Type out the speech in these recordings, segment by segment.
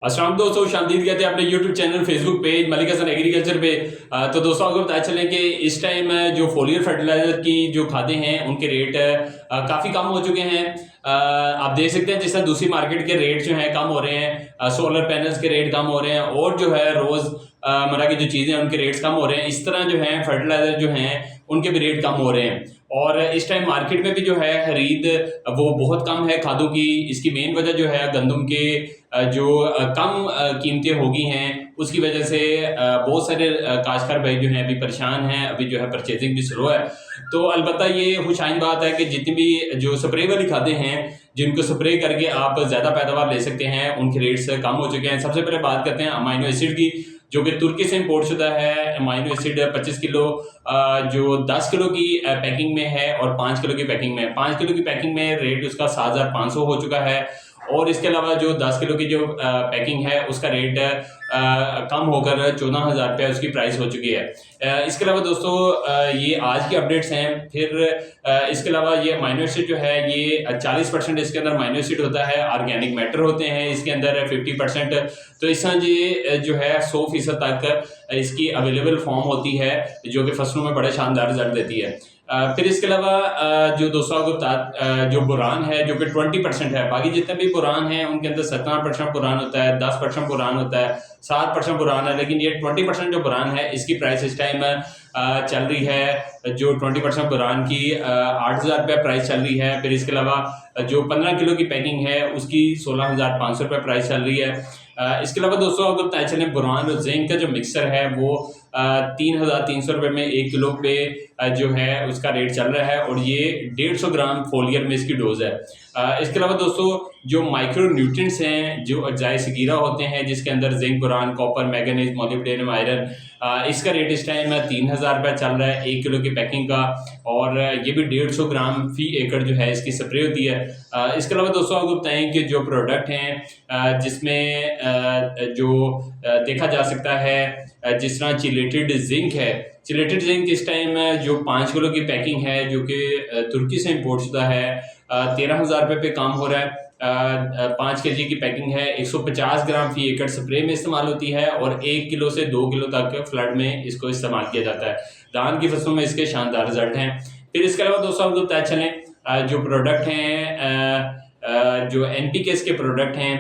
अस्सलाम दोस्तों, शामदीद कहते हैं अपने YouTube channel, Facebook page Malik Hasan agriculture पे। तो दोस्तों आपको बताया चलें कि इस टाइम जो फोलियर फर्टिलाइजर की जो खादें हैं उनके रेट काफ़ी कम हो चुके हैं। आप देख सकते हैं जिस तरह दूसरी मार्केट के रेट जो हैं कम हो रहे हैं, सोलर पैनल्स के रेट कम हो रहे हैं और जो है रोज़ मरा की जो चीज़ें हैं उनके रेट्स कम हो रहे हैं। इस तरह जो है फर्टिलाइजर जो हैं उनके भी रेट कम हो रहे हैं और इस टाइम मार्केट में भी जो है खरीद वो बहुत कम है खादों की। इसकी मेन वजह जो है गंदम के जो कम कीमतें हो गई हैं उसकी वजह से बहुत सारे काश्तकार भाई जो हैं अभी परेशान हैं। अभी जो है परचेजिंग भी स्लो है। तो अलबत्ता ये खुशाइन बात है कि जितनी भी जो स्प्रे वाली खादें हैं जिनको स्प्रे करके आप ज़्यादा पैदावार ले सकते हैं उनके रेट्स कम हो चुके हैं। सबसे पहले बात करते हैं अमाइनो एसिड की, जो कि तुर्की से इंपोर्ट शुदा है। अमाइनो एसिड 25 किलो जो 10 किलो की पैकिंग में है और 5 किलो की पैकिंग में है। 5 किलो की पैकिंग में रेट उसका 7,500 हो चुका है और इसके अलावा जो 10 किलो की जो पैकिंग है उसका रेट कम होकर 14,000 रुपये उसकी प्राइस हो चुकी है। इसके अलावा दोस्तों ये आज की अपडेट्स हैं। फिर इसके अलावा ये अमाइनो एसिड जो है ये 40% इसके अंदर अमाइनो एसिड होता है, ऑर्गेनिक मैटर होते हैं इसके अंदर 50%। तो इस तरह ये जो है 100% तक इसकी अवेलेबल फॉर्म होती है जो कि फसलों में बड़े शानदार रिजल्ट देती है। फिर इसके अलावा जो दोस्तों आपको जो बुरान है जो कि 20% है, बाकी जितने भी बुरान हैं उनके अंदर 17% बुरान होता है, 10% बुरान होता है, 7% बुरान है, लेकिन ये 20% जो बुरान है इसकी प्राइस इस टाइम चल रही है जो 20% बुरान की 8,000 रुपये प्राइस चल रही है। फिर इसके अलावा जो 15 किलो की पैकिंग है उसकी 16,500 रुपये प्राइस चल रही है। इसके अलावा दोस्तों आपको बताया चले बुरान और जिंक का जो मिक्सर है वो 3,300 रुपये में 1 किलो पे जो है उसका रेट चल रहा है और ये 150 ग्राम फोलियर में इसकी डोज है। इसके अलावा दोस्तों जो माइक्रो न्यूट्रिएंट्स हैं जो अजाए सगीरा होते हैं जिसके अंदर zinc, boron, copper, manganese, molybdenum, iron, इसका रेट इस टाइम 3,000 रुपये चल रहा है 1 किलो की पैकिंग का और ये भी 150 ग्राम फी एकड़ जो है इसकी स्प्रे होती है। इसके अलावा दोस्तों आपको बताएं कि जो प्रोडक्ट हैं जिसमें जो देखा जा सकता है जिस तरह चिलेटेड जिंक है, चिलेटेड जिंक इस टाइम जो 5 किलो की पैकिंग है जो कि तुर्की से इंपोर्ट शुदा है 13,000 रुपये पे काम हो रहा है। 5 kg की पैकिंग है, 150 ग्राम फी एकड़ स्प्रे में इस्तेमाल होती है और 1 किलो से 2 किलो तक फ्लड में इसको इस्तेमाल किया जाता है। धान की फसलों में इसके शानदार रिजल्ट हैं। फिर इसके अलावा दोस्तों आपको बताया चलें जो प्रोडक्ट हैं जो NPK के प्रोडक्ट हैं,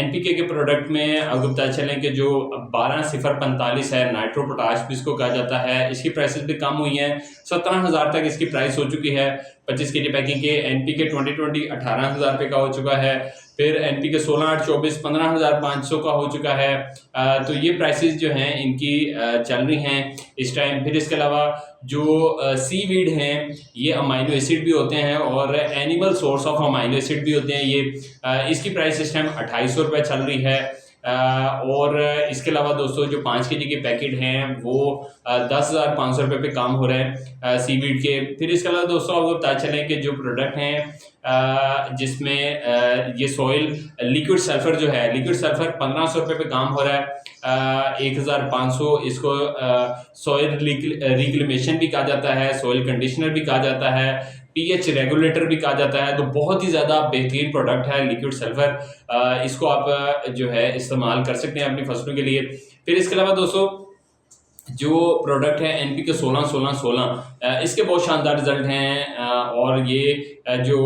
NPK के प्रोडक्ट में आपको पता चलें कि जो 12,045 है, नाइट्रो पोटाश भी इसको कहा जाता है, इसकी प्राइसेस भी कम हुई हैं, 17,000 तक इसकी प्राइस हो चुकी है। 25 kg पैकिंग के NPK 2020 18,000 रुपये का हो चुका है। फिर NPK 16/8 24 15,500 का हो चुका है। तो ये प्राइसेस जो हैं इनकी चल रही हैं इस टाइम। फिर इसके अलावा जो सीवीड हैं ये अमाइनो एसिड भी होते हैं और animal source of amino acid भी होते हैं। ये इसकी प्राइस इस टाइम 2,800 रुपये चल रही है। और इसके अलावा दोस्तों जो 5 kg के पैकेट हैं वो 10,500 रुपये पे काम हो रहे हैं सीवीड के। फिर इसके अलावा दोस्तों आपको पता चलें कि जो प्रोडक्ट हैं जिसमें ये सॉइल लिक्विड सल्फर जो है, लिक्विड सल्फर 1,500 रुपये पे काम हो रहा है। 1,500 इसको सॉइल रिक्लेमेशन भी कहा जाता है, सॉइल कंडीशनर भी कहा जाता है, pH रेगुलेटर भी कहा जाता है। तो बहुत ही ज़्यादा बेहतरीन प्रोडक्ट है लिक्विड सल्फर। इसको आप जो है इस्तेमाल कर सकते हैं अपनी फसलों के लिए। फिर इसके अलावा दोस्तों जो प्रोडक्ट है NPK 16-16-16 इसके बहुत शानदार रिजल्ट हैं और ये जो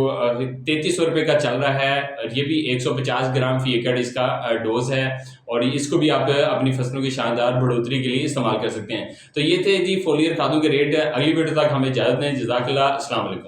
3,300 रुपये का चल रहा है, ये भी 150 ग्राम फी एकड़ इसका डोज है और इसको भी आप अपनी फसलों की शानदार बढ़ोतरी के लिए इस्तेमाल कर सकते हैं। तो ये थे जी फोलियर खादों के रेट। अगली वीडियो तक हमें इजाज़त दें। जज़ाकल्लाह, अस्सलाम वालेकुम।